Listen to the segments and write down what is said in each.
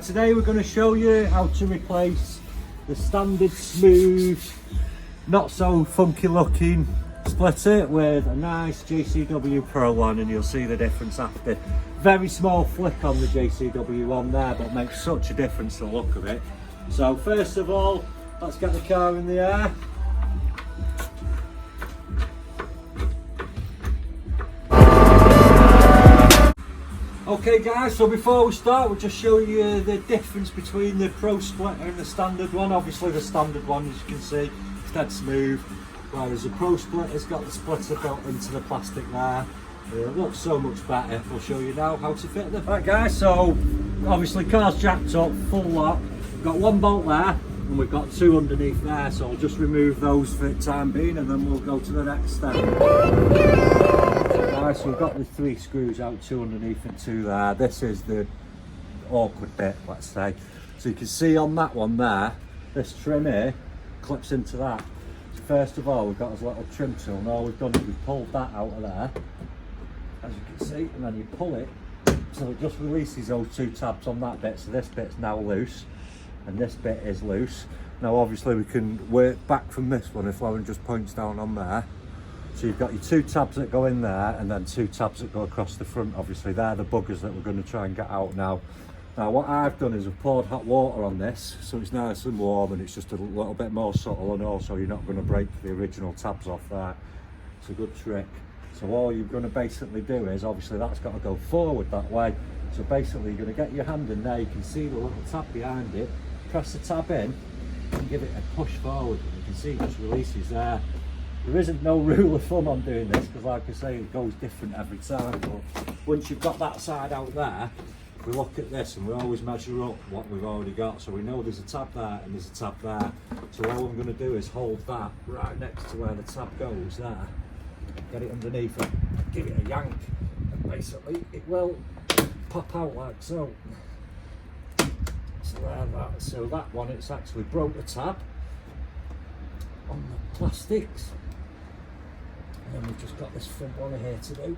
today we're going to show you how to replace the standard smooth, not so funky looking splitter with a nice JCW Pro one, and you'll see the difference after. Very small flick on the JCW one there, but makes such a difference to the look of it. So first of all, let's get the car in the air. Okay guys, so before we start, we'll just show you the difference between the Pro splitter and the standard one. Obviously the standard one, as you can see, is dead smooth, whereas the Pro splitter's got the splitter built into the plastic there. It looks so much better. We'll show you now how to fit them. Right guys, so obviously car's jacked up, full lock. We've got one bolt there and we've got two underneath there, so I'll just remove those for the time being and then we'll go to the next step. Right, so we've got the three screws out, two underneath and two there. This is the awkward bit, let's say. So you can see on that one there, this trim here clips into that. So first of all, we've got this little trim tool, and all we've done is we've pulled that out of there, as you can see, and then you pull it, so it just releases those two tabs on that bit. So this bit's now loose, and this bit is loose. Now obviously we can work back from this one if Lauren just points down on there. So you've got your two tabs that go in there and then two tabs that go across the front. Obviously they're the buggers that we're going to try and get out now. Now what I've done is I've poured hot water on this, so it's nice and warm and it's just a little bit more subtle, and also you're not going to break the original tabs off there. It's a good trick. So all you're going to basically do is, obviously that's got to go forward that way. So basically you're going to get your hand in there, you can see the little tab behind it, press the tab in and give it a push forward, and you can see it just releases there. There isn't no rule of thumb on doing this because, like I say, it goes different every time. But once you've got that side out there, we look at this and we always measure up what we've already got. So we know there's a tab there and there's a tab there. So all I'm going to do is hold that right next to where the tab goes there, get it underneath it, give it a yank, and basically it will pop out like so. So there, that. So that one, it's actually broke the tab on the plastics. And we've just got this front one here to do.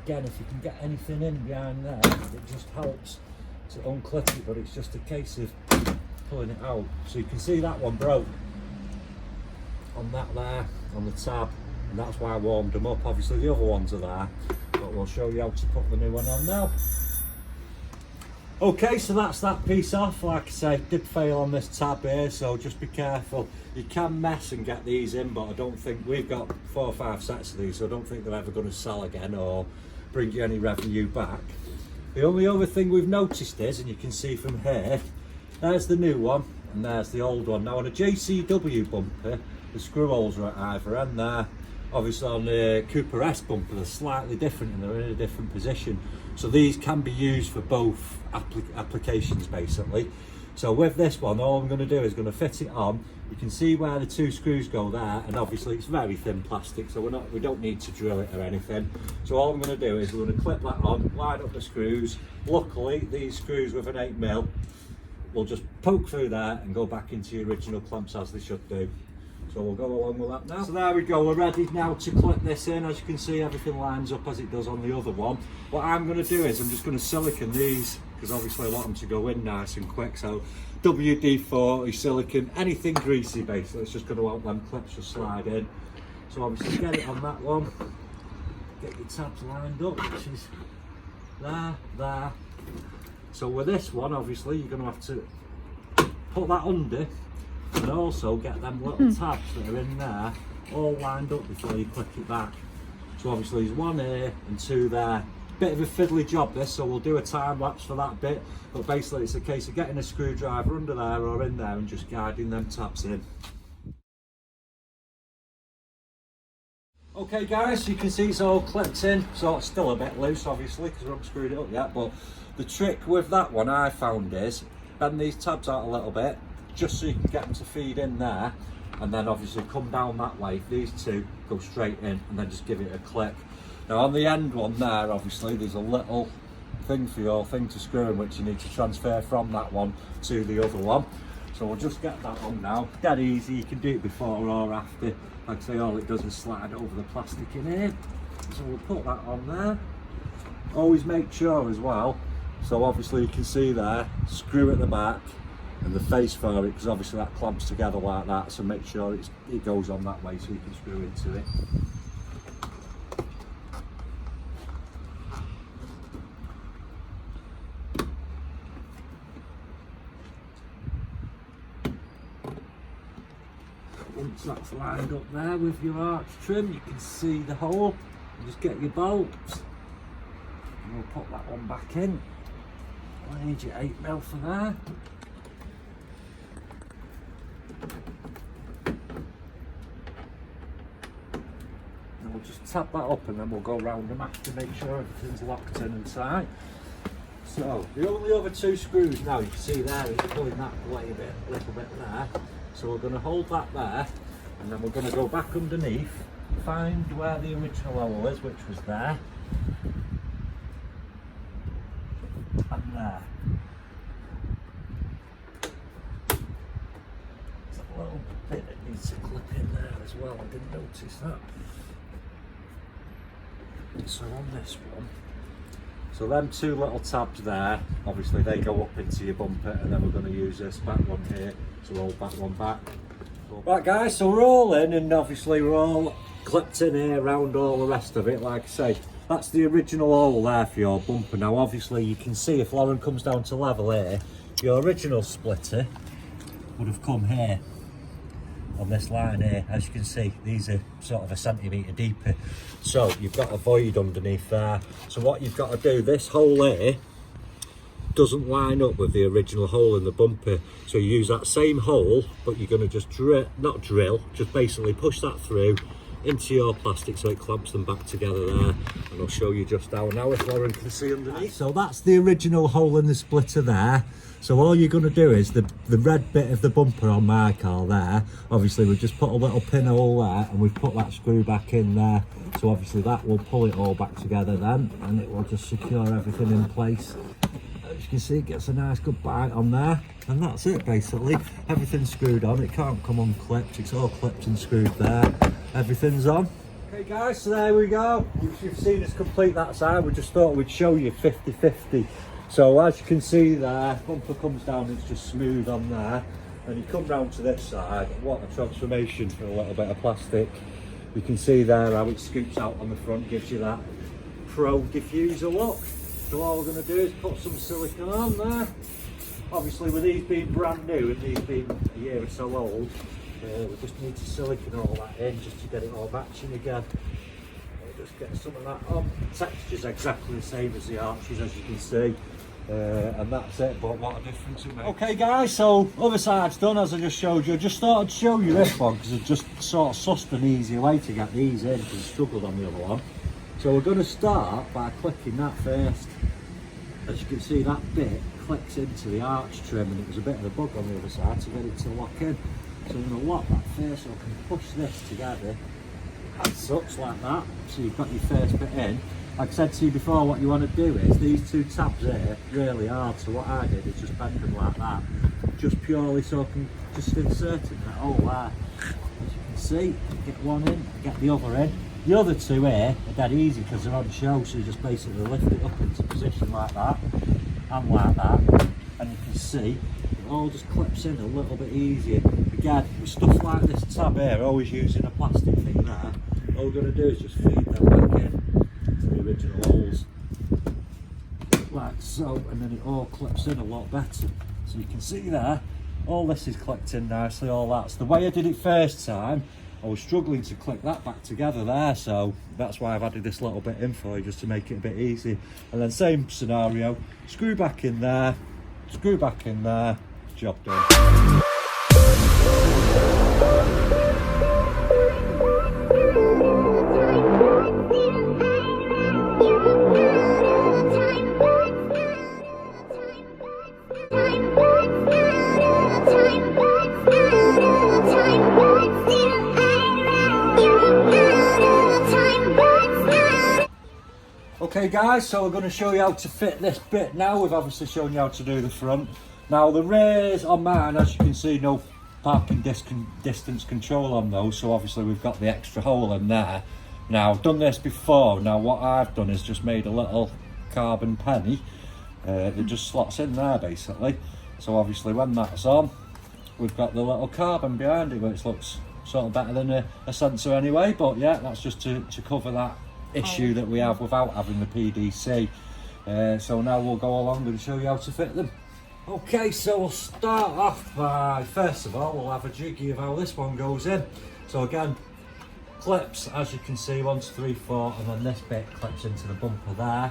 Again, if you can get anything in behind there, it just helps to unclip it, but it's just a case of pulling it out. So you can see that one broke on that there, on the tab, and that's why I warmed them up. Obviously the other ones are there, but we'll show you how to put the new one on now. Okay, so that's that piece off. Like I say, did fail on this tab here, so just be careful. You can mess and get these in, but I don't think, we've got 4 or 5 sets of these, so I don't think they're ever going to sell again or bring you any revenue back. The only other thing we've noticed is, and you can see from here, there's the new one and there's the old one. Now on a JCW bumper, the screw holes are at either end there. Obviously on the Cooper S bumper they're slightly different and they're in a different position. So these can be used for both applications basically. So with this one, all I'm going to do is going to fit it on. You can see where the two screws go there, and obviously it's very thin plastic, so we don't need to drill it or anything. So all I'm going to do is we're going to clip that on, line up the screws. Luckily these screws with an 8mm will just poke through there and go back into your original clamps as they should do. So we'll go along with that now. So there we go, we're ready now to clip this in. As you can see, everything lines up as it does on the other one. What I'm going to do is I'm just going to silicone these, because obviously I want them to go in nice and quick. So WD-40, silicone, anything greasy basically, it's just going to help them clips just slide in. So obviously get it on that one, get your tabs lined up, which is there. So with this one, obviously you're going to have to put that under, and also get them little tabs that are in there all lined up before you click it back. So obviously there's one here and two there. Bit of a fiddly job this, so we'll do a time lapse for that bit, but basically it's a case of getting a screwdriver under there or in there and just guiding them tabs in. Okay guys, so you can see it's all clipped in, so it's still a bit loose obviously because we haven't screwed it up yet, but the trick with that one I found is bend these tabs out a little bit just so you can get them to feed in there, and then obviously come down that way. These two go straight in and then just give it a click. Now on the end one there, obviously there's a little thing for your thing to screw in, which you need to transfer from that one to the other one. So we'll just get that on now. Dead easy, you can do it before or after. Like I say, all it does is slide over the plastic in here. So we'll put that on there. Always make sure as well So obviously you can see there, screw at the back and the face for it, because obviously that clamps together like that, so make sure it goes on that way so you can screw into it. Once that's lined up there with your arch trim, you can see the hole. You just get your bolts and we'll put that one back in. I need your 8mm for there. And we'll just tap that up and then we'll go round them after to make sure everything's locked in and tight. So the only other two screws now you can see there is pulling that away a little bit there. So we're going to hold that there and then we're going to go back underneath, find where the original hole is, which was there and there. There's a little bit that needs to clip in there as well, I didn't notice that. So on this one, so them two little tabs there, obviously they go up into your bumper, and then we're going to use this back one here to roll back one back. Right guys, so we're all in, and obviously we're all clipped in here around all the rest of it. Like I say, that's the original hole there for your bumper. Now obviously you can see if Lauren comes down to level here, your original splitter would have come here on this line here. As you can see, these are sort of a centimetre deeper, so you've got a void underneath there. So what you've got to do, this hole here doesn't line up with the original hole in the bumper, so you use that same hole, but you're going to just just basically push that through into your plastic so it clamps them back together there, and I'll show you just how now if Lauren can see underneath. So that's the original hole in the splitter there. So all you're going to do is the red bit of the bumper on my car there, obviously we've just put a little pinhole there and we've put that screw back in there, so obviously that will pull it all back together then, and it will just secure everything in place. As you can see, it gets a nice good bite on there, and that's it basically. Everything's screwed on, it can't come unclipped, it's all clipped and screwed there, everything's on. Okay guys, so there we go. You've seen us complete that side. We just thought we'd show you 50-50. So as you can see there, bumper comes down, it's just smooth on there, and you come round to this side. What a transformation for a little bit of plastic. You can see there how it scoops out on the front, gives you that pro diffuser look. So all we're going to do is put some silicone on there. Obviously with these being brand new and these being a year or so old, we just need to silicone all that in just to get it all matching again. We'll just get some of that on. The texture's exactly the same as the arches, as you can see. And that's it, but what a difference it makes. Okay guys, so other side's done as I just showed you. I just thought I'd show you this one because I just sort of sussed an easier way to get these in because I struggled on the other one. So we're going to start by clicking that first. As you can see, that bit clicks into the arch trim, and it was a bit of a bug on the other side to get it to lock in. So I'm going to lock that first so I can push this together as such, like that. So you've got your first bit in. Like I said to you before, what you want to do is these two tabs here really hard, so what I did is just bend them like that, just purely so I can just insert it in that hole there. As you can see, get one in, get the other in. The other two here are dead easy because they're on show, so you just basically lift it up into position like that and like that, and you can see it all just clips in a little bit easier. Again, with stuff like this tab here, always using a plastic thing there, all we're going to do is just feed that back in to the original holes like so, and then it all clips in a lot better. So you can see there, all this is clipped in nicely, all that's the way I did it first time. I was struggling to click that back together there, so that's why I've added this little bit in for you, just to make it a bit easy. And then same scenario, screw back in there, screw back in there, job done. Okay guys, so we're going to show you how to fit this bit now. We've obviously shown you how to do the front. Now the rears on mine, as you can see, no parking distance control on those, so obviously we've got the extra hole in there. Now I've done this before. Now what I've done is just made a little carbon penny It just slots in there basically. So obviously when that's on, we've got the little carbon behind it, which looks sort of better than a sensor anyway, but yeah, that's just to cover that issue that we have without having the PDC. So now we'll go along and show you how to fit them. Okay, so we'll start off by, first of all, we'll have a jiggy of how this one goes in. So again, clips, as you can see, 1, 2, 3, 4, and then this bit clips into the bumper there.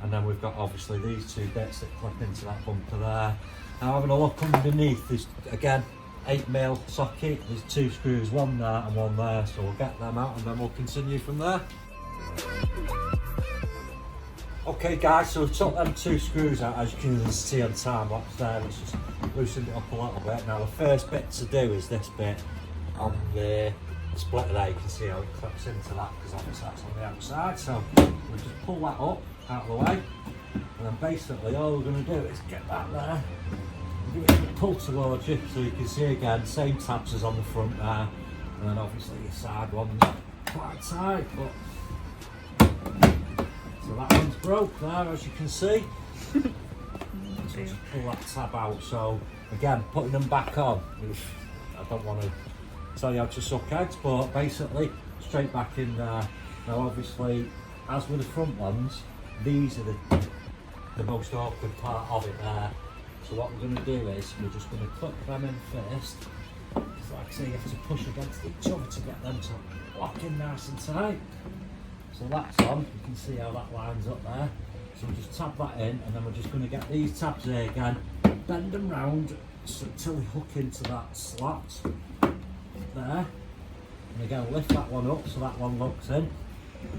And then we've got obviously these two bits that clip into that bumper there. Now having a look underneath, there's again 8mm socket, there's 2 screws, one there and one there, so we'll get them out and then we'll continue from there. Okay guys, so we've took them 2 screws out, as you can see on time lapse there. Let's just loosen it up a little bit. Now the first bit to do is this bit on the splitter there. You can see how it clips into that because obviously that's on the outside. So we'll just pull that up out of the way, and then basically all we're going to do is get that there, give it a pull towards you, so you can see again same tabs as on the front there, and then obviously your side one's quite tight, but so that one's broke there, as you can see. So just pull that tab out. So again, putting them back on, I don't want to tell you how to suck eggs, but basically straight back in there. Now obviously, as with the front ones, these are the most awkward part of it there. So what we're going to do is we're just going to clip them in first. It's like I say, you have to push against each other to get them to lock in nice and tight. So that's on, you can see how that lines up there. So we'll just tab that in, and then we're just going to get these tabs there again, bend them round until they hook into that slot there. And again, lift that one up so that one locks in.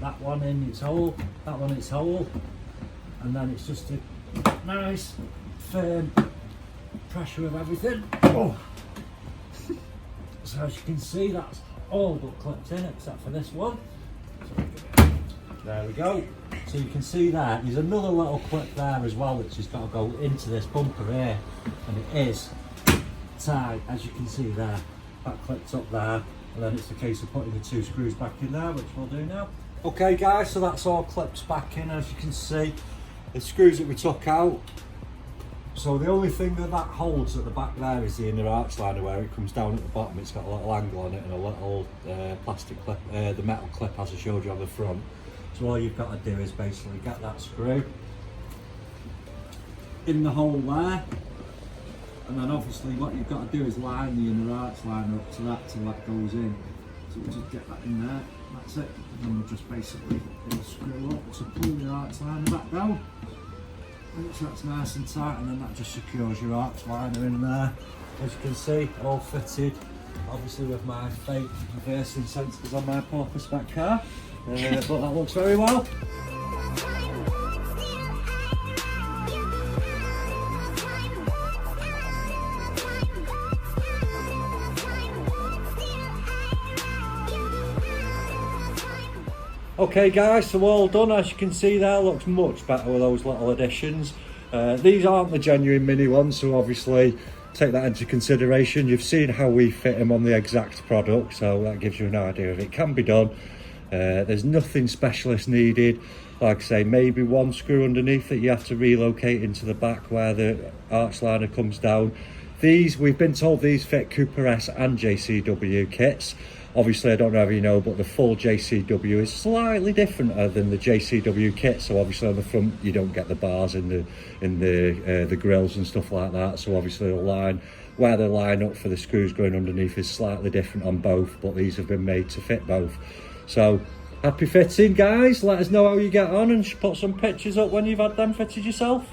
That one in its hole, that one its hole, and then it's just a nice firm pressure of everything. Oh. So as you can see, that's all but clipped in except for this one. So there we go. So you can see there, there's another little clip there as well which has got to go into this bumper here, and it is tight, as you can see there. That clipped up there, and then it's the case of putting the 2 screws back in there, which we'll do now. Okay guys, so that's all clipped back in, as you can see. The screws that we took out. So the only thing that holds at the back there is the inner arch liner where it comes down at the bottom. It's got a little angle on it and a little plastic clip, the metal clip as I showed you on the front. So all you've got to do is basically get that screw in the hole there. And then obviously what you've got to do is line the inner arch liner up to that till that goes in. So we'll just get that in there, that's it. And then we'll just basically get the screw up to pull the arch liner back down. So that's nice and tight, and then that just secures your arch liner in there. As you can see, all fitted, obviously with my fake reversing sensors on my Porpoise spec car, but that looks very well. Okay guys, so all done. As you can see there, looks much better with those little additions. These aren't the genuine mini ones, so obviously take that into consideration. You've seen how we fit them on the exact product, so that gives you an idea if it can be done. There's nothing specialist needed. Like I say, maybe 1 screw underneath that you have to relocate into the back where the arch liner comes down. These, we've been told these fit Cooper S and JCW kits. Obviously, I don't know if you know, but the full JCW is slightly different than the JCW kit. So obviously on the front, you don't get the bars in the grills and stuff like that. So obviously the line, where they line up for the screws going underneath is slightly different on both, but these have been made to fit both. So happy fitting guys, let us know how you get on and put some pictures up when you've had them fitted yourself.